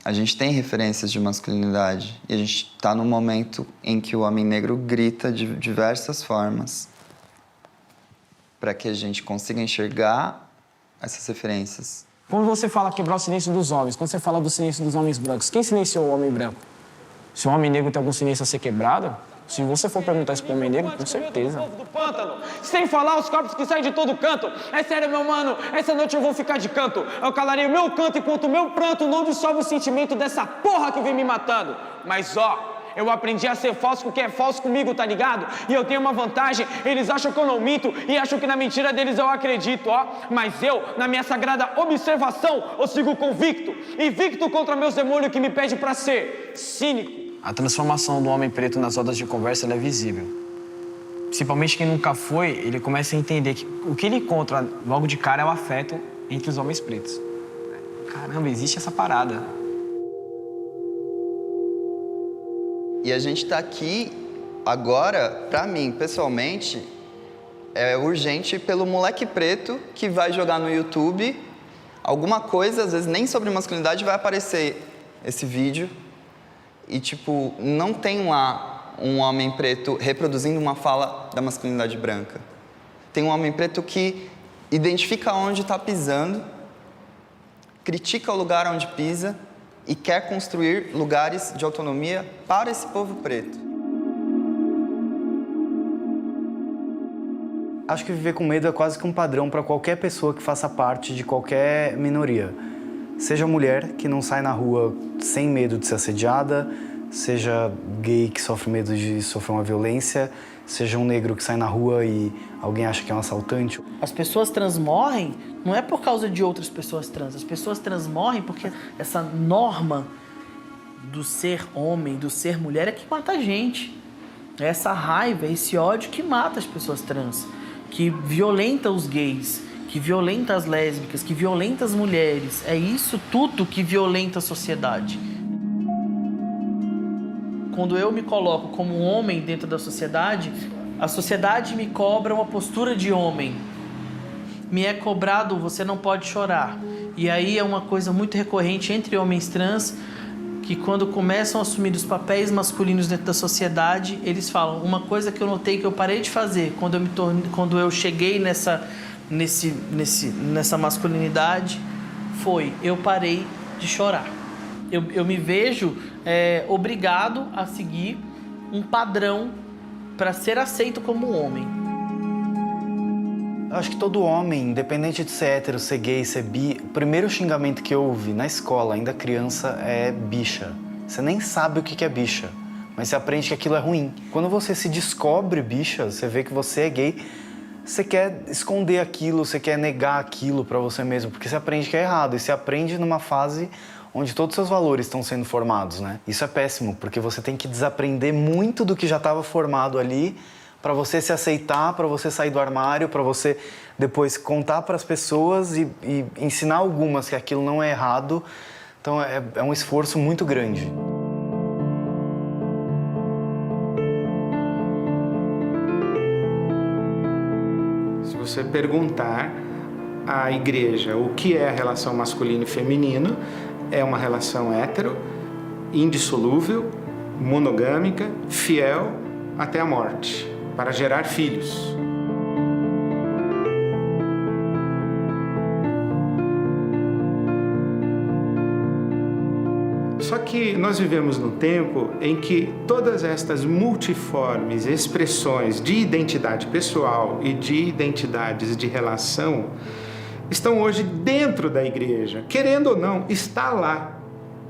A gente tem referências de masculinidade e a gente está num momento em que o homem negro grita de diversas formas para que a gente consiga enxergar essas referências. Quando você fala quebrar o silêncio dos homens, quando você fala do silêncio dos homens brancos, quem silenciou o homem branco? Se o homem negro tem algum silêncio a ser quebrado, se você for perguntar isso pro homem negro, com certeza. Sem falar os corpos que saem de todo canto. É sério, meu mano, essa noite eu vou ficar de canto. Eu calarei o meu canto enquanto o meu pranto não dissolve o sentimento dessa porra que vem me matando. Mas ó, eu aprendi a ser falso com quem é falso comigo, tá ligado? E eu tenho uma vantagem, eles acham que eu não minto e acham que na mentira deles eu acredito, ó. Mas eu, na minha sagrada observação, eu sigo convicto. Invicto contra meus demônios que me pedem pra ser cínico. A transformação do homem preto nas rodas de conversa ela é visível. Principalmente quem nunca foi, ele começa a entender que o que ele encontra logo de cara é o afeto entre os homens pretos. Caramba, existe essa parada. E a gente está aqui agora, para mim, pessoalmente, é urgente pelo moleque preto que vai jogar no YouTube alguma coisa, às vezes nem sobre masculinidade, vai aparecer esse vídeo e, tipo, não tem lá um homem preto reproduzindo uma fala da masculinidade branca. Tem um homem preto que identifica onde está pisando, critica o lugar onde pisa e quer construir lugares de autonomia para esse povo preto. Acho que viver com medo é quase que um padrão para qualquer pessoa que faça parte de qualquer minoria. Seja mulher que não sai na rua sem medo de ser assediada, seja gay que sofre medo de sofrer uma violência, seja um negro que sai na rua e alguém acha que é um assaltante. As pessoas trans morrem não é por causa de outras pessoas trans. As pessoas trans morrem porque essa norma do ser homem, do ser mulher é que mata a gente. É essa raiva, esse ódio que mata as pessoas trans, que violenta os gays, que violenta as lésbicas, que violenta as mulheres. É isso tudo que violenta a sociedade. Quando eu me coloco como um homem dentro da sociedade, a sociedade me cobra uma postura de homem. Me é cobrado, você não pode chorar. E aí é uma coisa muito recorrente entre homens trans, que quando começam a assumir os papéis masculinos dentro da sociedade, eles falam, uma coisa que eu notei que eu parei de fazer quando eu cheguei nessa masculinidade, foi, eu parei de chorar. Eu me vejo obrigado a seguir um padrão para ser aceito como homem. Eu acho que todo homem, independente de ser hétero, ser gay, ser bi, o primeiro xingamento que eu ouvi na escola, ainda criança, é bicha. Você nem sabe o que é bicha, mas você aprende que aquilo é ruim. Quando você se descobre bicha, você vê que você é gay, você quer esconder aquilo, você quer negar aquilo pra você mesmo, porque você aprende que é errado. E você aprende numa fase onde todos os seus valores estão sendo formados, né? Isso é péssimo, porque você tem que desaprender muito do que já estava formado ali para você se aceitar, para você sair do armário, para você depois contar para as pessoas e ensinar algumas que aquilo não é errado. Então é um esforço muito grande. Se você perguntar à igreja o que é a relação masculino e feminino, é uma relação hétero, indissolúvel, monogâmica, fiel até a morte, para gerar filhos. Só que nós vivemos num tempo em que todas estas multiformes expressões de identidade pessoal e de identidades de relação estão hoje dentro da igreja. Querendo ou não, está lá.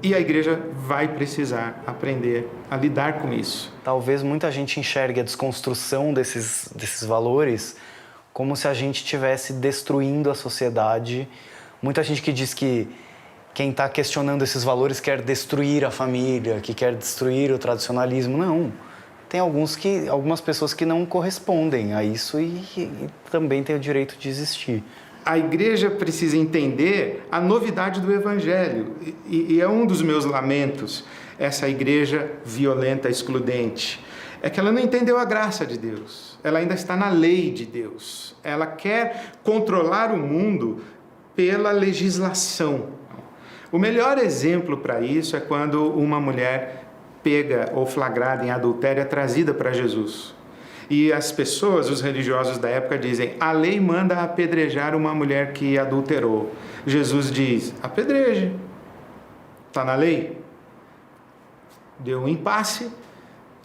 E a igreja vai precisar aprender a lidar com isso. Talvez muita gente enxergue a desconstrução desses valores como se a gente estivesse destruindo a sociedade. Muita gente que diz que quem está questionando esses valores quer destruir a família, que quer destruir o tradicionalismo. Não. Tem algumas pessoas que não correspondem a isso e também têm o direito de existir. A igreja precisa entender a novidade do evangelho. E é um dos meus lamentos, essa igreja violenta, excludente. É que ela não entendeu a graça de Deus. Ela ainda está na lei de Deus. Ela quer controlar o mundo pela legislação. O melhor exemplo para isso é quando uma mulher pega ou flagrada em adultério é trazida para Jesus. E as pessoas, os religiosos da época dizem, a lei manda apedrejar uma mulher que adulterou. Jesus diz, apedreje. Está na lei. Deu um impasse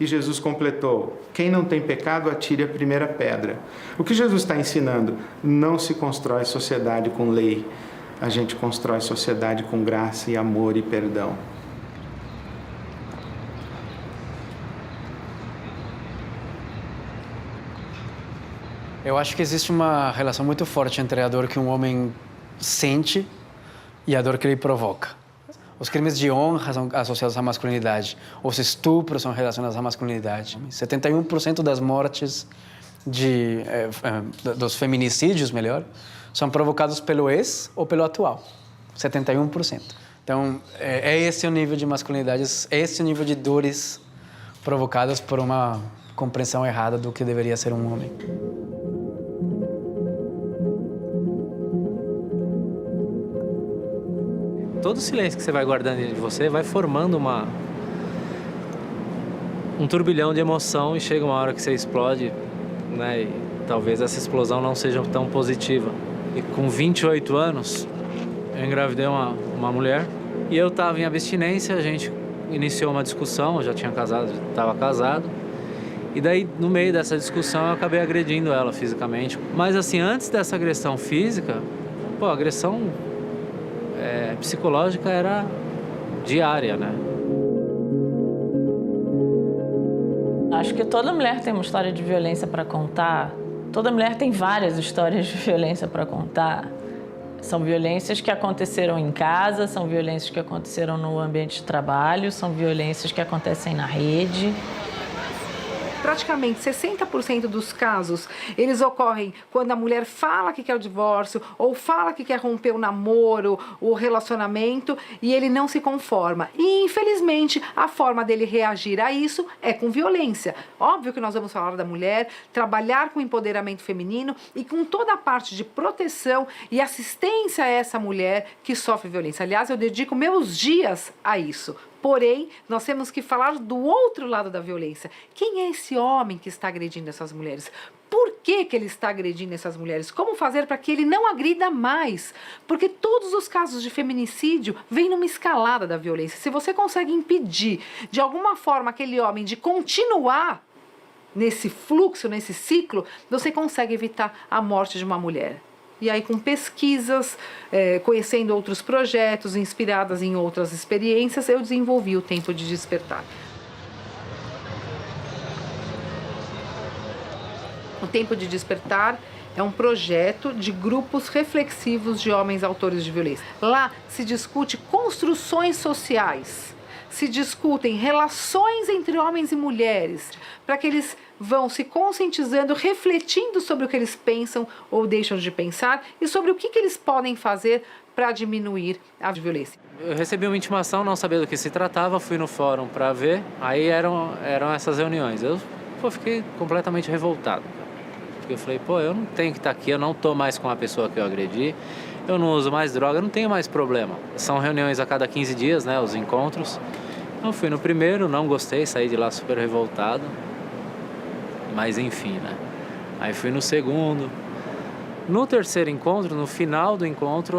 e Jesus completou, quem não tem pecado atire a primeira pedra. O que Jesus está ensinando? Não se constrói sociedade com lei. A gente constrói sociedade com graça e amor e perdão. Eu acho que existe uma relação muito forte entre a dor que um homem sente e a dor que ele provoca. Os crimes de honra são associados à masculinidade. Os estupros são relacionados à masculinidade. 71% das mortes dos feminicídios, melhor, são provocados pelo ex ou pelo atual. 71%. Então, é esse o nível de masculinidade, é esse o nível de dores provocadas por uma compreensão errada do que deveria ser um homem. Todo o silêncio que você vai guardando dentro de você vai formando um turbilhão de emoção e chega uma hora que você explode, né? E talvez essa explosão não seja tão positiva. E com 28 anos, eu engravidei uma mulher e eu estava em abstinência, a gente iniciou uma discussão, eu já tinha casado, estava casado. E daí, no meio dessa discussão, eu acabei agredindo ela fisicamente. Mas assim, antes dessa agressão física, a agressão psicológica era diária, né? Acho que toda mulher tem uma história de violência para contar. Toda mulher tem várias histórias de violência para contar. São violências que aconteceram em casa, são violências que aconteceram no ambiente de trabalho, são violências que acontecem na rede. Praticamente 60% dos casos, eles ocorrem quando a mulher fala que quer o divórcio ou fala que quer romper o namoro, o relacionamento, e ele não se conforma. E, infelizmente, a forma dele reagir a isso é com violência. Óbvio que nós vamos falar da mulher, trabalhar com empoderamento feminino e com toda a parte de proteção e assistência a essa mulher que sofre violência. Aliás, eu dedico meus dias a isso. Porém, nós temos que falar do outro lado da violência. Quem é esse homem que está agredindo essas mulheres? Por que ele está agredindo essas mulheres, como fazer para que ele não agrida mais, porque todos os casos de feminicídio vêm numa escalada da violência. Se você consegue impedir, de alguma forma, aquele homem de continuar nesse fluxo, nesse ciclo, você consegue evitar a morte de uma mulher. E aí, com pesquisas, conhecendo outros projetos, inspiradas em outras experiências, eu desenvolvi o Tempo de Despertar. O Tempo de Despertar é um projeto de grupos reflexivos de homens autores de violência. Lá se discute construções sociais, se discutem relações entre homens e mulheres, para que eles vão se conscientizando, refletindo sobre o que eles pensam ou deixam de pensar e sobre o que eles podem fazer para diminuir a violência. Eu recebi uma intimação, não sabia do que se tratava, fui no fórum para ver, aí eram essas reuniões. Eu fiquei completamente revoltado. Porque eu falei, eu não tenho que estar aqui, eu não estou mais com a pessoa que eu agredi, eu não uso mais droga, eu não tenho mais problema. São reuniões a cada 15 dias, né, os encontros. Eu fui no primeiro, não gostei, saí de lá super revoltado. Mas enfim, né? Aí fui no segundo. No terceiro encontro, no final do encontro,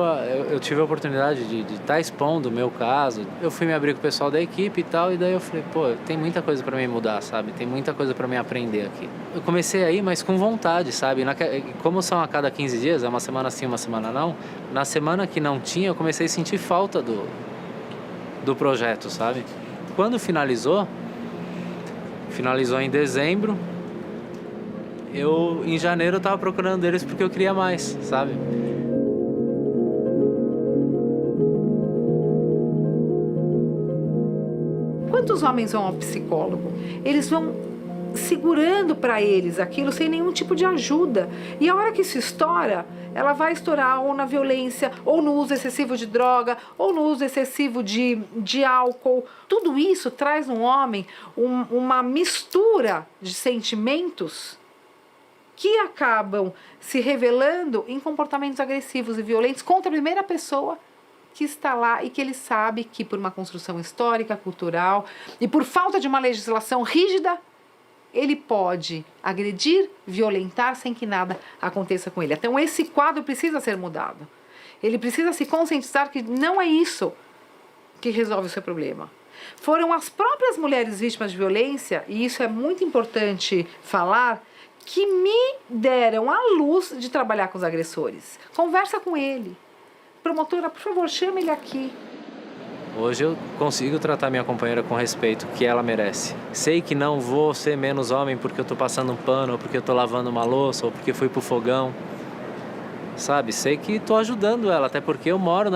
eu tive a oportunidade de estar expondo o meu caso. Eu fui me abrir com o pessoal da equipe e tal, e daí eu falei, tem muita coisa para mim mudar, sabe? Tem muita coisa para mim aprender aqui. Eu comecei aí, mas com vontade, sabe? Como são a cada 15 dias, é uma semana sim, uma semana não, na semana que não tinha, eu comecei a sentir falta do projeto, sabe? Quando finalizou em dezembro, em janeiro eu tava procurando eles porque eu queria mais, sabe? Quantos homens vão ao psicólogo? Eles vão segurando para eles aquilo sem nenhum tipo de ajuda. E a hora que isso estoura, ela vai estourar ou na violência, ou no uso excessivo de droga, ou no uso excessivo de álcool. Tudo isso traz no homem uma mistura de sentimentos que acabam se revelando em comportamentos agressivos e violentos contra a primeira pessoa que está lá e que ele sabe que por uma construção histórica, cultural e por falta de uma legislação rígida, ele pode agredir, violentar sem que nada aconteça com ele. Então esse quadro precisa ser mudado. Ele precisa se conscientizar que não é isso que resolve o seu problema. Foram as próprias mulheres vítimas de violência, e isso é muito importante falar, que me deram a luz de trabalhar com os agressores. Conversa com ele. Promotora, por favor, chame ele aqui. Hoje eu consigo tratar minha companheira com respeito que ela merece. Sei que não vou ser menos homem porque eu tô passando um pano, ou porque eu tô lavando uma louça, ou porque fui pro fogão. Sabe? Sei que tô ajudando ela, até porque eu moro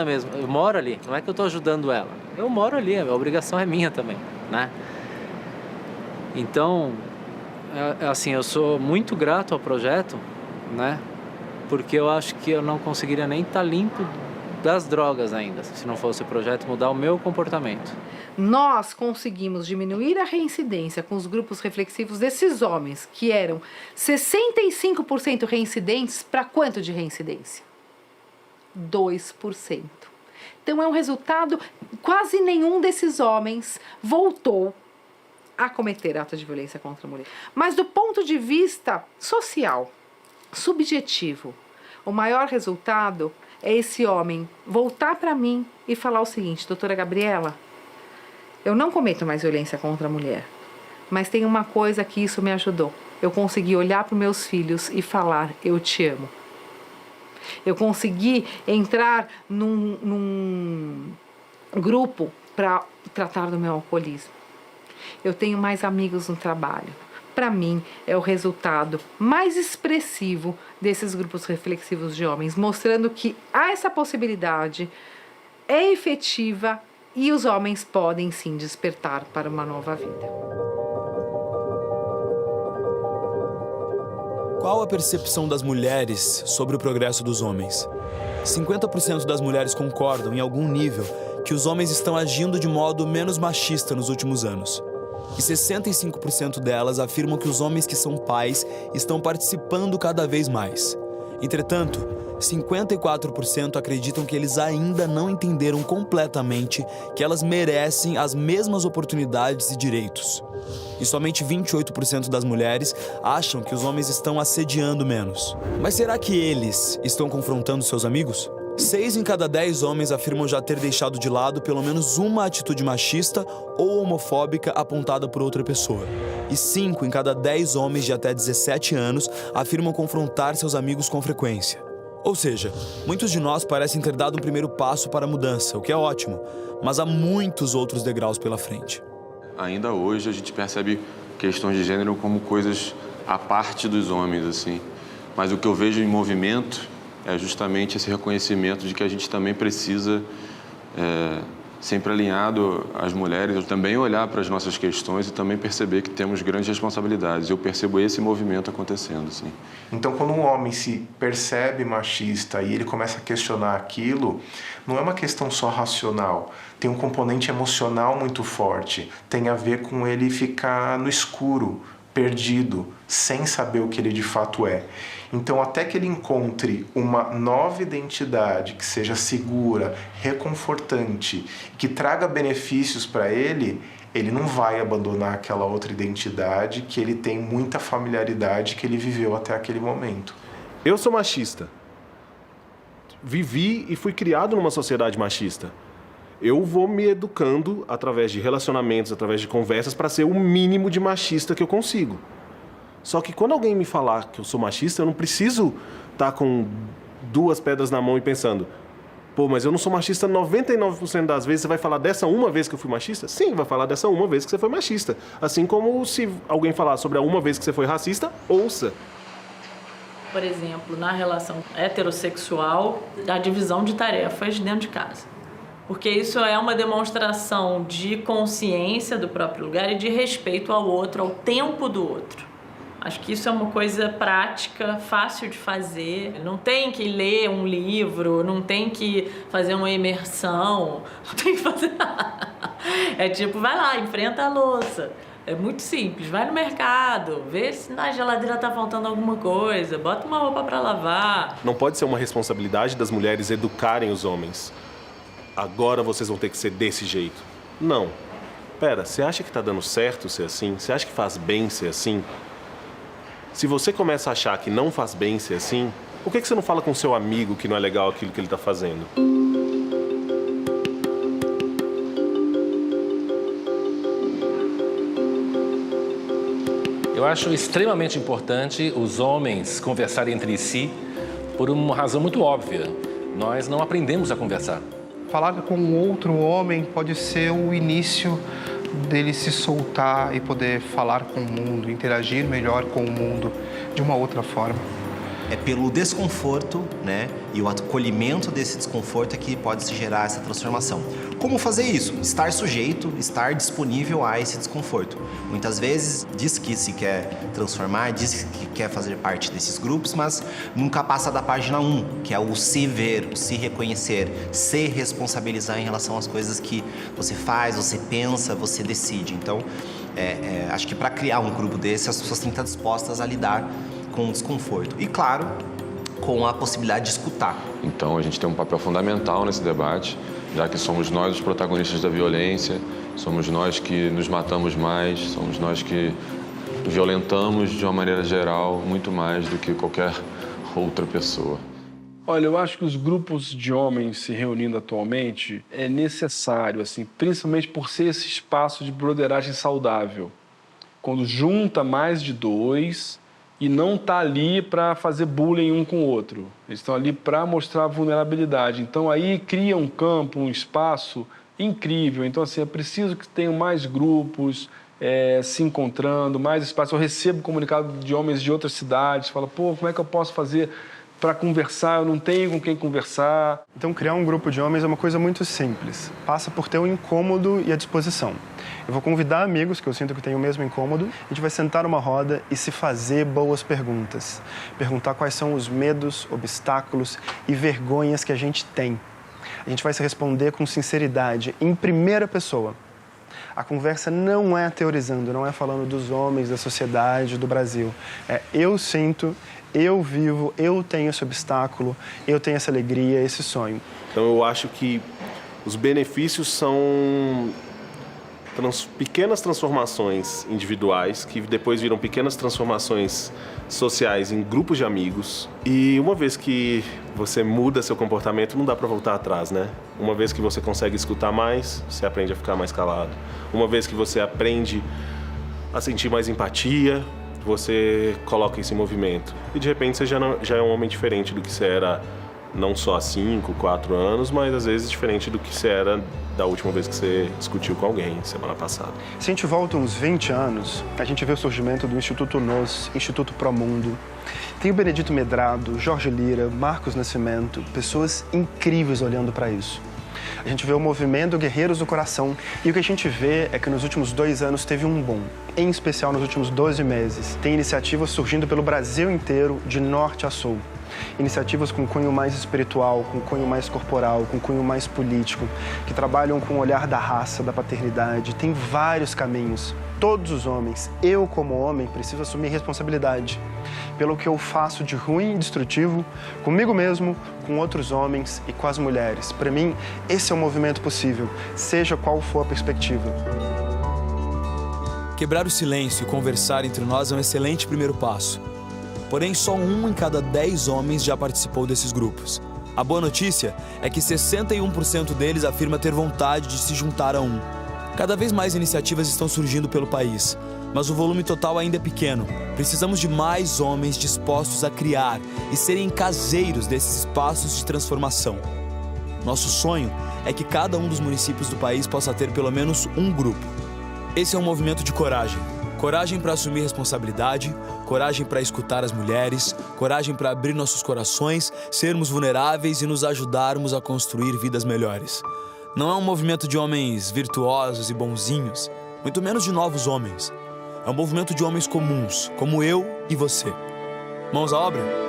ali. Não é que eu tô ajudando ela. Eu moro ali, a obrigação é minha também, né? Então, assim, eu sou muito grato ao projeto, né? Porque eu acho que eu não conseguiria nem estar limpo das drogas ainda, se não fosse o projeto mudar o meu comportamento. Nós conseguimos diminuir a reincidência com os grupos reflexivos desses homens, que eram 65% reincidentes, para quanto de reincidência? 2%. Então é um resultado, quase nenhum desses homens voltou a cometer atos de violência contra a mulher. Mas do ponto de vista social, subjetivo, o maior resultado é esse homem voltar para mim e falar o seguinte: doutora Gabriela, eu não cometo mais violência contra a mulher, mas tem uma coisa que isso me ajudou. Eu consegui olhar para os meus filhos e falar, eu te amo. Eu consegui entrar num grupo para tratar do meu alcoolismo. Eu tenho mais amigos no trabalho. Para mim, é o resultado mais expressivo desses grupos reflexivos de homens, mostrando que há essa possibilidade, é efetiva e os homens podem sim despertar para uma nova vida. Qual a percepção das mulheres sobre o progresso dos homens? 50% das mulheres concordam, em algum nível, que os homens estão agindo de modo menos machista nos últimos anos. E 65% delas afirmam que os homens que são pais estão participando cada vez mais. Entretanto, 54% acreditam que eles ainda não entenderam completamente que elas merecem as mesmas oportunidades e direitos. E somente 28% das mulheres acham que os homens estão assediando menos. Mas será que eles estão confrontando seus amigos? 6 em cada 10 homens afirmam já ter deixado de lado pelo menos uma atitude machista ou homofóbica apontada por outra pessoa. E 5 em cada 10 homens de até 17 anos afirmam confrontar seus amigos com frequência. Ou seja, muitos de nós parecem ter dado um primeiro passo para a mudança, o que é ótimo, mas há muitos outros degraus pela frente. Ainda hoje a gente percebe questões de gênero como coisas à parte dos homens, assim. Mas o que eu vejo em movimento é justamente esse reconhecimento de que a gente também precisa, sempre alinhado às mulheres, também olhar para as nossas questões e também perceber que temos grandes responsabilidades. Eu percebo esse movimento acontecendo, assim. Então, quando um homem se percebe machista e ele começa a questionar aquilo, não é uma questão só racional. Tem um componente emocional muito forte. Tem a ver com ele ficar no escuro, perdido, sem saber o que ele de fato é. Então, até que ele encontre uma nova identidade que seja segura, reconfortante, que traga benefícios para ele, ele não vai abandonar aquela outra identidade que ele tem muita familiaridade, que ele viveu até aquele momento. Eu sou machista. Vivi e fui criado numa sociedade machista. Eu vou me educando através de relacionamentos, através de conversas, para ser o mínimo de machista que eu consigo. Só que quando alguém me falar que eu sou machista, eu não preciso estar com 2 pedras na mão e pensando, pô, mas eu não sou machista 99% das vezes. Você vai falar dessa uma vez que eu fui machista? Sim, vai falar dessa uma vez que você foi machista. Assim como se alguém falar sobre a uma vez que você foi racista, ouça. Por exemplo, na relação heterossexual, a divisão de tarefas dentro de casa. Porque isso é uma demonstração de consciência do próprio lugar e de respeito ao outro, ao tempo do outro. Acho que isso é uma coisa prática, fácil de fazer. Não tem que ler um livro, não tem que fazer uma imersão, não tem que fazer nada. É tipo, vai lá, enfrenta a louça. É muito simples, vai no mercado, vê se na geladeira tá faltando alguma coisa, bota uma roupa para lavar. Não pode ser uma responsabilidade das mulheres educarem os homens. Agora vocês vão ter que ser desse jeito. Não. Pera, você acha que tá dando certo ser assim? Você acha que faz bem ser assim? Se você começa a achar que não faz bem ser assim, por que você não fala com seu amigo que não é legal aquilo que ele tá fazendo? Eu acho extremamente importante os homens conversarem entre si por uma razão muito óbvia. Nós não aprendemos a conversar. Falar com outro homem pode ser o início dele se soltar e poder falar com o mundo, interagir melhor com o mundo de uma outra forma. É pelo desconforto, né, e o acolhimento desse desconforto é que pode se gerar essa transformação. Como fazer isso? Estar sujeito, estar disponível a esse desconforto. Muitas vezes diz que se quer transformar, diz que quer fazer parte desses grupos, mas nunca passa da página 1, que é o se ver, o se reconhecer, se responsabilizar em relação às coisas que você faz, você pensa, você decide. Então, acho que para criar um grupo desse, as pessoas têm que estar dispostas a lidar com o desconforto. E, claro, com a possibilidade de escutar. Então, a gente tem um papel fundamental nesse debate, já que somos nós os protagonistas da violência, somos nós que nos matamos mais, somos nós que violentamos de uma maneira geral muito mais do que qualquer outra pessoa. Olha, eu acho que os grupos de homens se reunindo atualmente é necessário, assim, principalmente por ser esse espaço de broderagem saudável. Quando junta mais de 2 e não está ali para fazer bullying um com o outro. Eles estão ali para mostrar vulnerabilidade. Então, aí cria um campo, um espaço incrível. Então, assim, é preciso que tenham mais grupos se encontrando, mais espaço. Eu recebo comunicado de homens de outras cidades, fala, pô, como é que eu posso fazer para conversar? Eu não tenho com quem conversar. Então, criar um grupo de homens é uma coisa muito simples. Passa por ter o incômodo e a disposição. Eu vou convidar amigos que eu sinto que têm o mesmo incômodo. A gente vai sentar numa roda e se fazer boas perguntas. Perguntar quais são os medos, obstáculos e vergonhas que a gente tem. A gente vai se responder com sinceridade, em primeira pessoa. A conversa não é teorizando, não é falando dos homens, da sociedade, do Brasil. Eu sinto, eu vivo, eu tenho esse obstáculo, eu tenho essa alegria, esse sonho. Então eu acho que os benefícios são pequenas transformações individuais que depois viram pequenas transformações sociais em grupos de amigos. E uma vez que você muda seu comportamento, não dá para voltar atrás, né? Uma vez que você consegue escutar mais, você aprende a ficar mais calado. Uma vez que você aprende a sentir mais empatia, você coloca isso em movimento. E de repente você já é um homem diferente do que você era não só há 5, 4 anos, mas às vezes diferente do que você era da última vez que você discutiu com alguém, semana passada. Se a gente volta uns 20 anos, a gente vê o surgimento do Instituto Nos, Instituto Promundo. Tem o Benedito Medrado, Jorge Lira, Marcos Nascimento, pessoas incríveis olhando para isso. A gente vê o movimento Guerreiros do Coração e o que a gente vê é que nos últimos 2 anos teve um boom, em especial nos últimos 12 meses. Tem iniciativas surgindo pelo Brasil inteiro, de norte a sul. Iniciativas com cunho mais espiritual, com cunho mais corporal, com cunho mais político, que trabalham com o olhar da raça, da paternidade. Tem vários caminhos. Todos os homens, eu como homem, preciso assumir responsabilidade pelo que eu faço de ruim e destrutivo comigo mesmo, com outros homens e com as mulheres. Para mim, esse é um movimento possível, seja qual for a perspectiva. Quebrar o silêncio e conversar entre nós é um excelente primeiro passo. Porém, só 1 em cada 10 homens já participou desses grupos. A boa notícia é que 61% deles afirma ter vontade de se juntar a um. Cada vez mais iniciativas estão surgindo pelo país, mas o volume total ainda é pequeno. Precisamos de mais homens dispostos a criar e serem caseiros desses espaços de transformação. Nosso sonho é que cada um dos municípios do país possa ter pelo menos um grupo. Esse é um movimento de coragem. Coragem para assumir responsabilidade, coragem para escutar as mulheres, coragem para abrir nossos corações, sermos vulneráveis e nos ajudarmos a construir vidas melhores. Não é um movimento de homens virtuosos e bonzinhos, muito menos de novos homens. É um movimento de homens comuns, como eu e você. Mãos à obra?